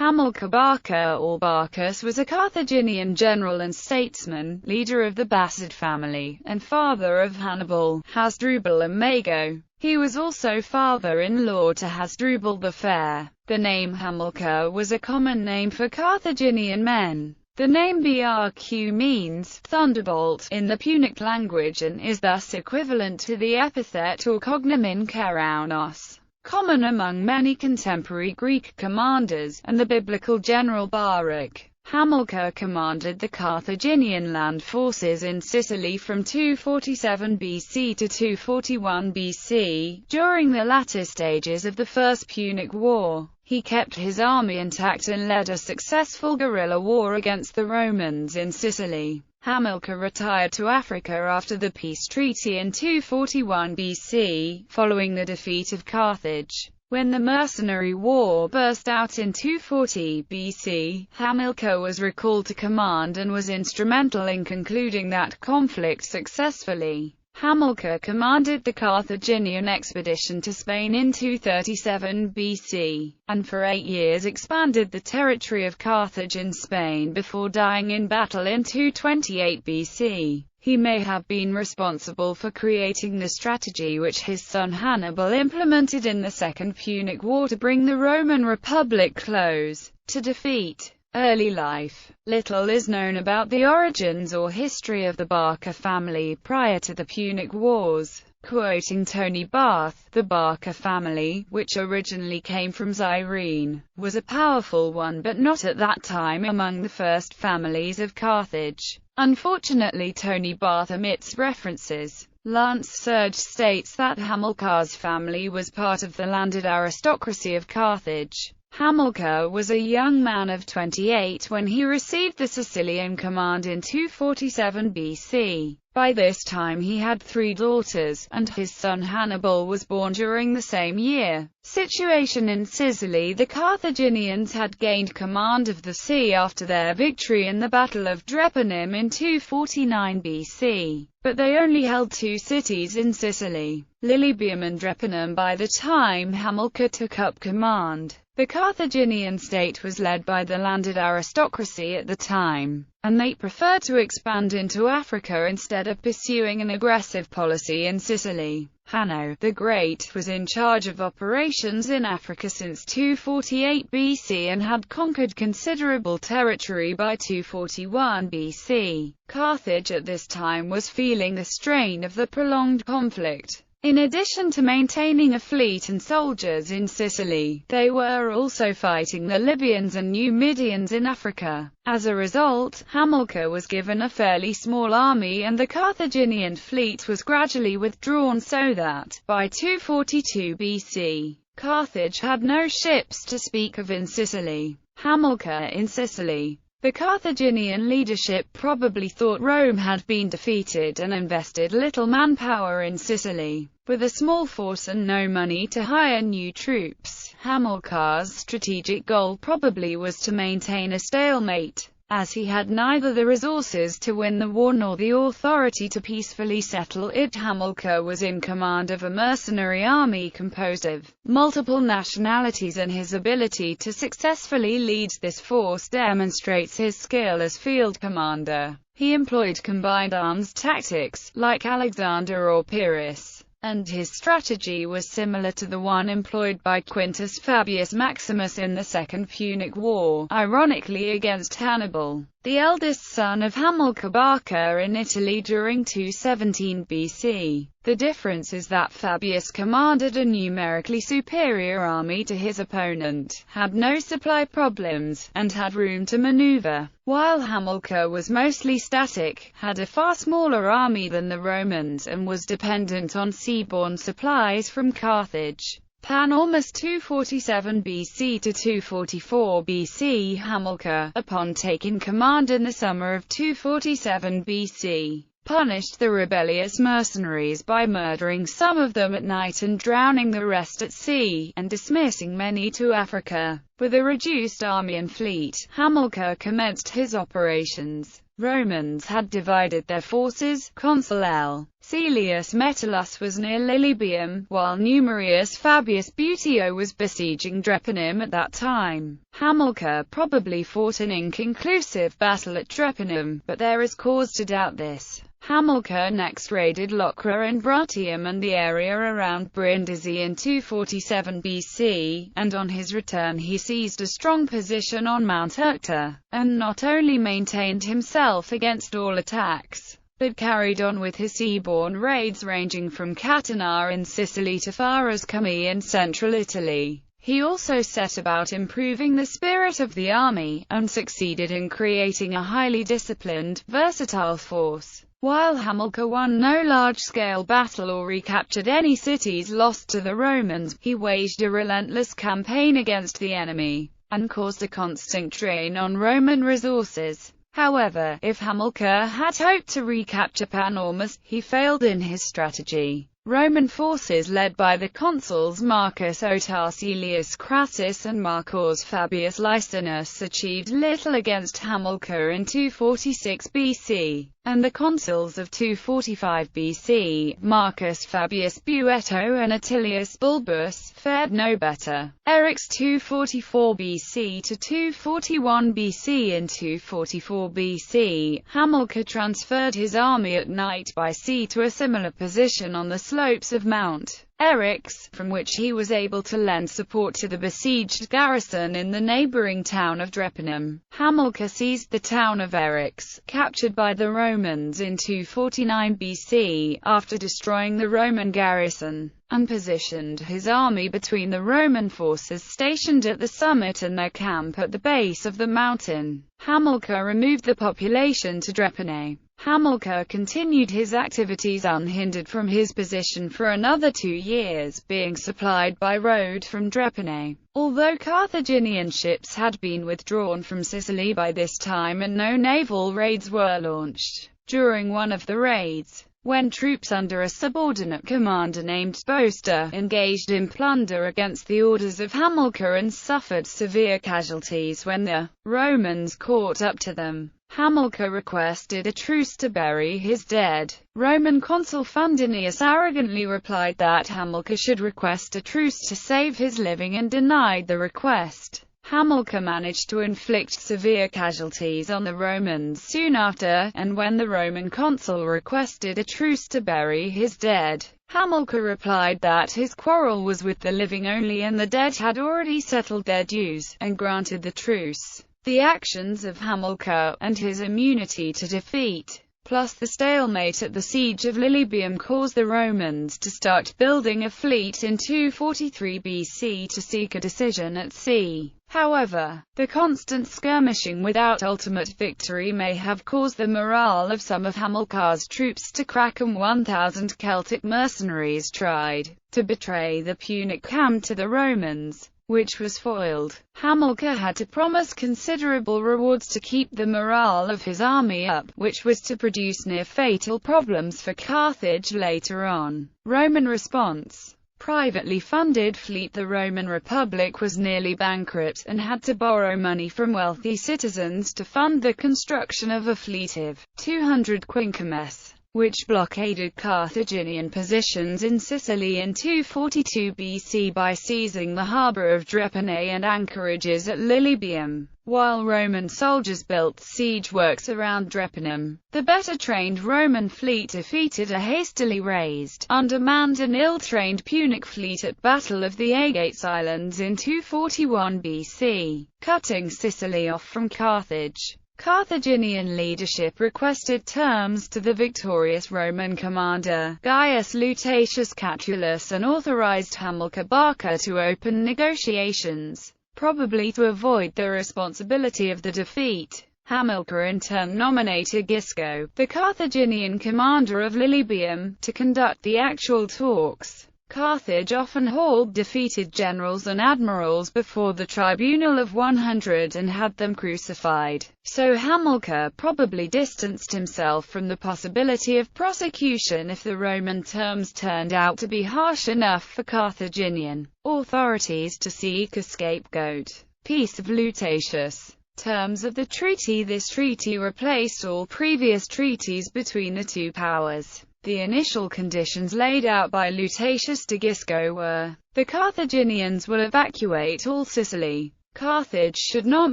Hamilcar Barca or Barcas was a Carthaginian general and statesman, leader of the Bacid family, and father of Hannibal, Hasdrubal and Mago. He was also father-in-law to Hasdrubal the Fair. The name Hamilcar was a common name for Carthaginian men. The name Barca means thunderbolt in the Punic language and is thus equivalent to the epithet or cognomen Keraunos, common among many contemporary Greek commanders, and the biblical general Barak. Hamilcar commanded the Carthaginian land forces in Sicily from 247 BC to 241 BC. During the latter stages of the First Punic War, he kept his army intact and led a successful guerrilla war against the Romans in Sicily. Hamilcar retired to Africa after the peace treaty in 241 BC, following the defeat of Carthage. When the mercenary war burst out in 240 BC, Hamilcar was recalled to command and was instrumental in concluding that conflict successfully. Hamilcar commanded the Carthaginian expedition to Spain in 237 BC, and for 8 years expanded the territory of Carthage in Spain before dying in battle in 228 BC. He may have been responsible for creating the strategy which his son Hannibal implemented in the Second Punic War to bring the Roman Republic close to defeat. Early life. Little is known about the origins or history of the Barca family prior to the Punic Wars. Quoting Tony Barth, the Barca family, which originally came from Cyrene, was a powerful one but not at that time among the first families of Carthage. Unfortunately, Tony Barth omits references. Lance Serge states that Hamilcar's family was part of the landed aristocracy of Carthage. Hamilcar was a young man of 28 when he received the Sicilian command in 247 BC. By this time he had 3 daughters, and his son Hannibal was born during the same year. Situation in Sicily. The Carthaginians had gained command of the sea after their victory in the Battle of Drepanum in 249 BC, but they only held 2 cities in Sicily, Lilybaeum and Drepanum, by the time Hamilcar took up command. The Carthaginian state was led by the landed aristocracy at the time, and they preferred to expand into Africa instead of pursuing an aggressive policy in Sicily. Hanno the Great was in charge of operations in Africa since 248 BC and had conquered considerable territory by 241 BC. Carthage at this time was feeling the strain of the prolonged conflict. In addition to maintaining a fleet and soldiers in Sicily, they were also fighting the Libyans and Numidians in Africa. As a result, Hamilcar was given a fairly small army and the Carthaginian fleet was gradually withdrawn so that, by 242 BC, Carthage had no ships to speak of in Sicily. Hamilcar in Sicily. The Carthaginian leadership probably thought Rome had been defeated and invested little manpower in Sicily. With a small force and no money to hire new troops, Hamilcar's strategic goal probably was to maintain a stalemate. As he had neither the resources to win the war nor the authority to peacefully settle it, Hamilcar was in command of a mercenary army composed of multiple nationalities, and his ability to successfully lead this force demonstrates his skill as field commander. He employed combined arms tactics, like Alexander or Pyrrhus, and his strategy was similar to the one employed by Quintus Fabius Maximus in the Second Punic War, ironically against Hannibal, the eldest son of Hamilcar Barca in Italy during 217 BC. The difference is that Fabius commanded a numerically superior army to his opponent, had no supply problems, and had room to maneuver, while Hamilcar was mostly static, had a far smaller army than the Romans, and was dependent on seaborne supplies from Carthage. Panormus 247 BC to 244 BC. Hamilcar, upon taking command in the summer of 247 BC, punished the rebellious mercenaries by murdering some of them at night and drowning the rest at sea, and dismissing many to Africa. With a reduced army and fleet, Hamilcar commenced his operations Romans had divided their forces. Consul L. Caelius Metellus was near Lilybaeum, while Numerius Fabius Buteo was besieging Drepanum at that time. Hamilcar probably fought an inconclusive battle at Drepanum, but there is cause to doubt this. Hamilcar next raided Locra and Bruttium and the area around Brindisi in 247 BC, and on his return he seized a strong position on Mount Ucta, and not only maintained himself against all attacks, but carried on with his seaborne raids ranging from Catania in Sicily to far as Cumae in central Italy. He also set about improving the spirit of the army, and succeeded in creating a highly disciplined, versatile force. While Hamilcar won no large-scale battle or recaptured any cities lost to the Romans, he waged a relentless campaign against the enemy, and caused a constant drain on Roman resources. However, if Hamilcar had hoped to recapture Panormus, he failed in his strategy. Roman forces led by the consuls Marcus Otarcelius Crassus and Marcus Fabius Licinus achieved little against Hamilcar in 246 BC, and the consuls of 245 BC, Marcus Fabius Bueto and Attilius Bulbus, fared no better. Eric's 244 BC to 241 BC. In 244 BC, Hamilcar transferred his army at night by sea to a similar position on the slopes of Mount Eryx, from which he was able to lend support to the besieged garrison in the neighboring town of Drepanum. Hamilcar seized the town of Eryx, captured by the Romans in 249 BC, after destroying the Roman garrison, and positioned his army between the Roman forces stationed at the summit and their camp at the base of the mountain. Hamilcar removed the population to Drepane. Hamilcar continued his activities unhindered from his position for another 2 years, being supplied by road from Drepane. Although Carthaginian ships had been withdrawn from Sicily by this time and no naval raids were launched, during one of the raids, when troops under a subordinate commander named Boster engaged in plunder against the orders of Hamilcar and suffered severe casualties when the Romans caught up to them, Hamilcar requested a truce to bury his dead. Roman consul Fundinius arrogantly replied that Hamilcar should request a truce to save his living and denied the request. Hamilcar managed to inflict severe casualties on the Romans soon after, and when the Roman consul requested a truce to bury his dead, Hamilcar replied that his quarrel was with the living only and the dead had already settled their dues, and granted the truce. The actions of Hamilcar, and his immunity to defeat, plus the stalemate at the siege of Lilybaeum caused the Romans to start building a fleet in 243 BC to seek a decision at sea. However, the constant skirmishing without ultimate victory may have caused the morale of some of Hamilcar's troops to crack, and 1,000 Celtic mercenaries tried to betray the Punic camp to the Romans, which was foiled. Hamilcar had to promise considerable rewards to keep the morale of his army up, which was to produce near-fatal problems for Carthage later on. Roman response. Privately funded fleet. The Roman Republic was nearly bankrupt, and had to borrow money from wealthy citizens to fund the construction of a fleet of 200 quinquemes, which blockaded Carthaginian positions in Sicily in 242 BC by seizing the harbour of Drepane and anchorages at Lilybaeum, while Roman soldiers built siege works around Drepanum. The better-trained Roman fleet defeated a hastily raised, undermanned and ill-trained Punic fleet at Battle of the Agates Islands in 241 BC, cutting Sicily off from Carthage. Carthaginian leadership requested terms to the victorious Roman commander, Gaius Lutatius Catulus, and authorized Hamilcar Barca to open negotiations, probably to avoid the responsibility of the defeat. Hamilcar in turn nominated Gisco, the Carthaginian commander of Lilybaeum, to conduct the actual talks. Carthage often hauled defeated generals and admirals before the tribunal of 100 and had them crucified, so Hamilcar probably distanced himself from the possibility of prosecution if the Roman terms turned out to be harsh enough for Carthaginian authorities to seek a scapegoat. Peace of Lutatius. terms of the treaty. This treaty replaced all previous treaties between the two powers. The initial conditions laid out by Lutatius de Gisco were: the Carthaginians would evacuate all Sicily. Carthage should not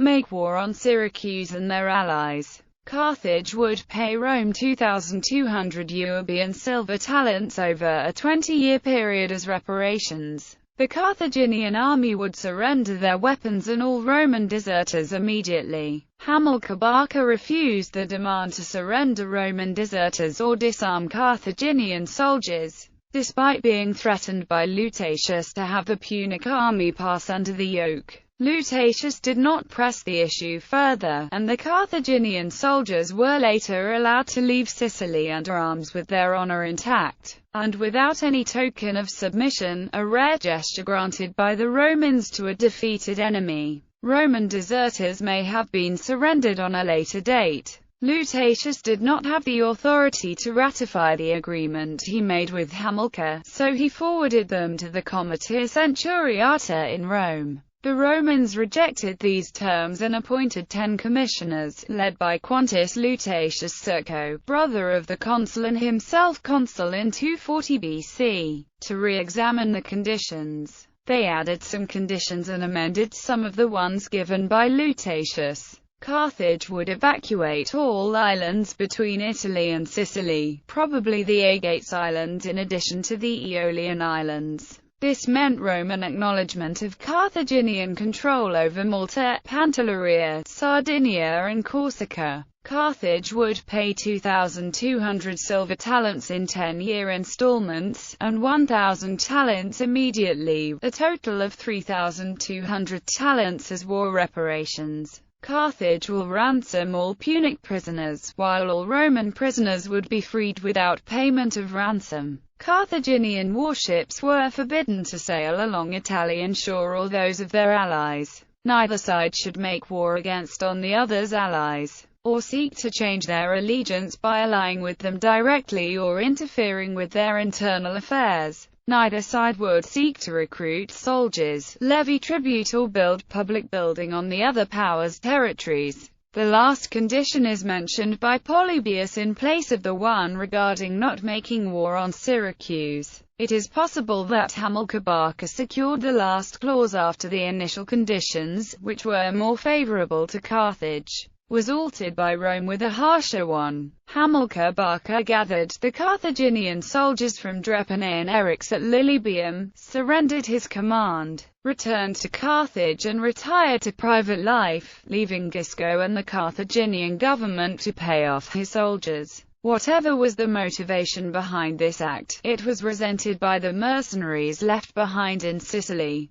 make war on Syracuse and their allies. Carthage would pay Rome 2,200 Euboean silver talents over a 20-year period as reparations. The Carthaginian army would surrender their weapons and all Roman deserters immediately. Hamilcar Barca refused the demand to surrender Roman deserters or disarm Carthaginian soldiers, despite being threatened by Lutatius to have the Punic army pass under the yoke. Lutatius did not press the issue further, and the Carthaginian soldiers were later allowed to leave Sicily under arms with their honor intact, and without any token of submission, a rare gesture granted by the Romans to a defeated enemy. Roman deserters may have been surrendered on a later date. Lutatius did not have the authority to ratify the agreement he made with Hamilcar, so he forwarded them to the Comitia Centuriata in Rome. The Romans rejected these terms and appointed 10 commissioners, led by Quintus Lutatius Circo, brother of the consul and himself consul in 240 BC, to re-examine the conditions. They added some conditions and amended some of the ones given by Lutatius. Carthage would evacuate all islands between Italy and Sicily, probably the Aegates Islands in addition to the Aeolian Islands. This meant Roman acknowledgement of Carthaginian control over Malta, Pantelleria, Sardinia and Corsica. Carthage would pay 2,200 silver talents in 10-year installments, and 1,000 talents immediately, a total of 3,200 talents as war reparations. Carthage will ransom all Punic prisoners, while all Roman prisoners would be freed without payment of ransom. Carthaginian warships were forbidden to sail along Italian shore or those of their allies. Neither side should make war against the other's allies, or seek to change their allegiance by allying with them directly or interfering with their internal affairs. Neither side would seek to recruit soldiers, levy tribute or build public building on the other power's territories. The last condition is mentioned by Polybius in place of the one regarding not making war on Syracuse. It is possible that Hamilcar Barca secured the last clause after the initial conditions, which were more favorable to Carthage, was altered by Rome with a harsher one. Hamilcar Barca gathered the Carthaginian soldiers from Drepane and Eryx at Lilybaeum, surrendered his command, returned to Carthage and retired to private life, leaving Gisco and the Carthaginian government to pay off his soldiers. Whatever was the motivation behind this act, it was resented by the mercenaries left behind in Sicily.